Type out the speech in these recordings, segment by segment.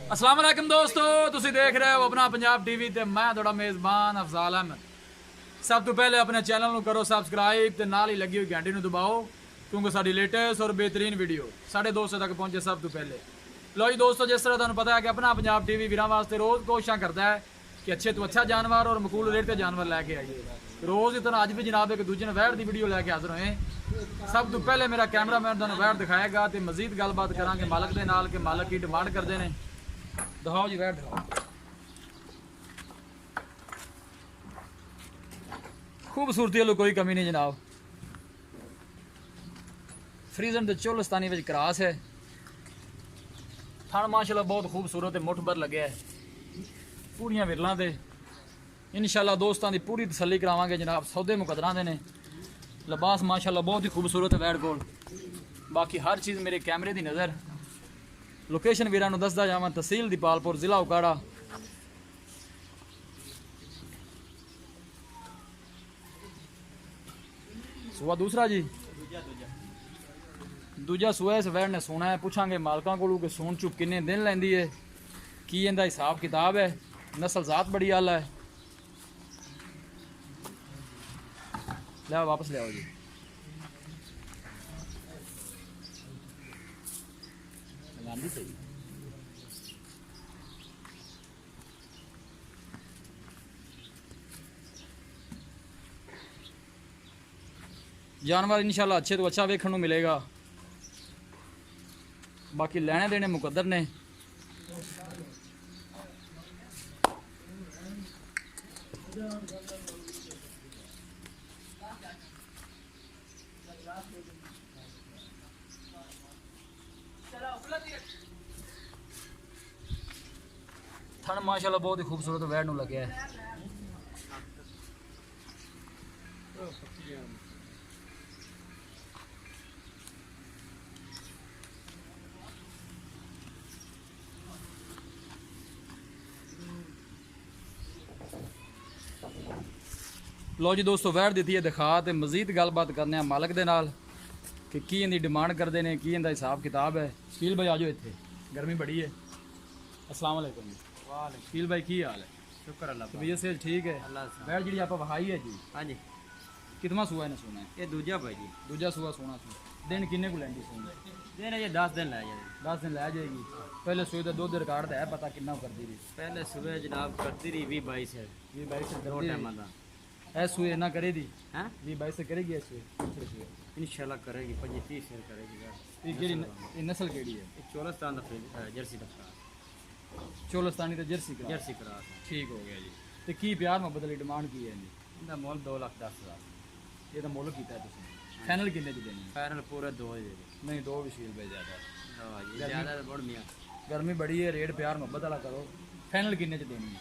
अस्सलाम वालेकुम दोस्तों, तुसी देख रहे हो अपना पंजाब टीवी ते मैं थोड़ा मेज़बान अफजाल अहमद। सब तो पहले अपने चैनल को करो सबसक्राइब ते नाल ही लगी हुई घंटी को दबाओ क्योंकि साडी लेटेस्ट और बेहतरीन वीडियो साढ़े दोस्तों तक पहुंचे सब तो पहले। लो जी दोस्तों, जिस तरह तुहानू पता है कि अपना पंजाब टीवी वीरां वास्ते रोज़ कोशिशां करता है कि अच्छे तो अच्छा जानवर और मकूल रेट के जानवर लैके आइए। रोज़ इतना अज भी जनाब एक दूजे ने वैड़ की वीडियो लैके हाजिर होए। सब तो पहले मेरा कैमरा मैन तुहानू वैड़ दिखाएगा तो मजीद गलबात करांगे मालक के नाल कि मालक की डिमांड करते हैं। दिखाओ जी वैड़ दिखाओ। खूबसूरती वालों कोई कमी नहीं जनाब। फ्रीजन तो चोलस्तानी में क्रॉस है। थण माशाल्लाह बहुत खूबसूरत है, मुठ भर लगे है पूरियां विरलों से। इंशाल्लाह दोस्तों की पूरी तसल्ली करावांगे जनाब। सौदे मुकदरा दे ने, लिबास माशाल्लाह बहुत ही खूबसूरत है वैड़ कोल। बाकी हर चीज़ मेरे कैमरे की नज़र। लोकेशन वीरां नूं दसदा जावां, तहसील दीपालपुर, जिला उकाड़ा। सुआ दूसरा जी, दूजा सुआ इस वैड़ ने सोना है। पुछांगे मालकां कोलों कि सून चुप किन्ने दिन लैंदी है, की इहदा हिसाब किताब है। नस्ल जात बड़ी आला है। लिया वापस लियाओ जी। लगांदी सही जानवर इंशाल्लाह अच्छे तो अच्छा वेखण नूं मिलेगा। बाकी लेने देने मुकद्दर ने। थन माशाल्लाह बहुत ही खूबसूरत वैड़ नूं लगे है। लो जी दोस्तों, वैड़ दी है दिखा तो मजीद गलबात करने मालक के नाल कि की इनकी डिमांड करते हैं, की इनका हिसाब किताब है। शकील भाई आ जाओ इत्थे, गर्मी बड़ी है। अस्सलाम वालेकुम जी। शकील भाई की हाल है? शुक्र अल्लाह का। तबीयत से ठीक है? वैड़ जी आप वहाई है जी? हाँ जी, कितना सुआ इन्हें सोना है? ये दूजा भाई जी। दूजा सुआ सोना सी। दिन किन्ने को लैंदी सोना? दिन ये 10 दिन लै जाए। 10 दिन लै जाएगी। पहले सुए का दुध रिकॉर्ड है पता कितना करती रही? पहले सुबह जनाब करती रही 20-22 है। 20-22 से दो करती टाइम रही। का ऐ सुए ना करे दी? हैं 20-22 से करेगी ऐ सुए? दूसरे सुए इंशाल्लाह करेगी 25-30 से करेगी यार। ये केड़ी नस्ल केड़ी है? ये चोलस्तान का जर्सी का चोलस्तानी तो जर्सी करा। जर्सी करा ठीक हो गया जी। तो की प्यार मोहब्बत वाली डिमांड की है इनकी? इनका मोल 2,10,000। ये तो मुल्क कीता है तुसीं। फाइनल किन्ने च देनी? फाइनल पूरे 2 दे दे। नहीं 2 भी शील पे ज़्यादा। हाँ जी, ज़्यादा बड़ मियाँ। गर्मी बड़ी है, रेट प्यार मोहब्बत वाला करो। फाइनल किन्ने च देनी है?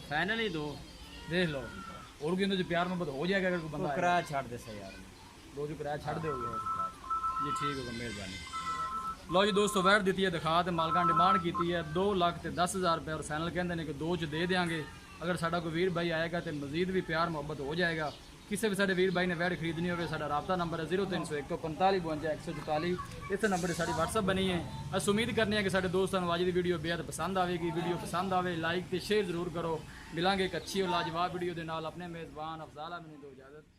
फाइनल ही 2 देख लो, और भी इनके प्यार मोहब्बत हो जाएगा अगर कोई बंदा आएगा। किराया छाड़ दे यार। 2 जो किराया छड़ दोगे जी? ठीक होगा, मेहरबानी। लो जी दोस्तों, वैड़ दी है दिखा तो मालकां डिमांड की है 2,10,000 रुपये और फाइनल कहते हैं कि 2 च दे देंगे। अगर साडा कोई वीर भाई आएगा तो मजीद भी प्यार मोहब्बत हो जाएगा। किसी भी साडे वीर भाई ने वैड़ खरीदनी हो, साडा राबता नंबर है 0301 45 52 144। इस नंबर साड़ी व्हाट्सअप बनी है। अस उम्मीद करने कि साडे दोस्तों को आज की वीडियो बेहद पसंद आएगी। वीडियो पसंद आए लाइक तो शेयर जरूर करो। मिलांगे एक अच्छी और लाजवाब वीडियो के नाल। अपने मेज़बान अफजाल अहमद दो इजाज़त।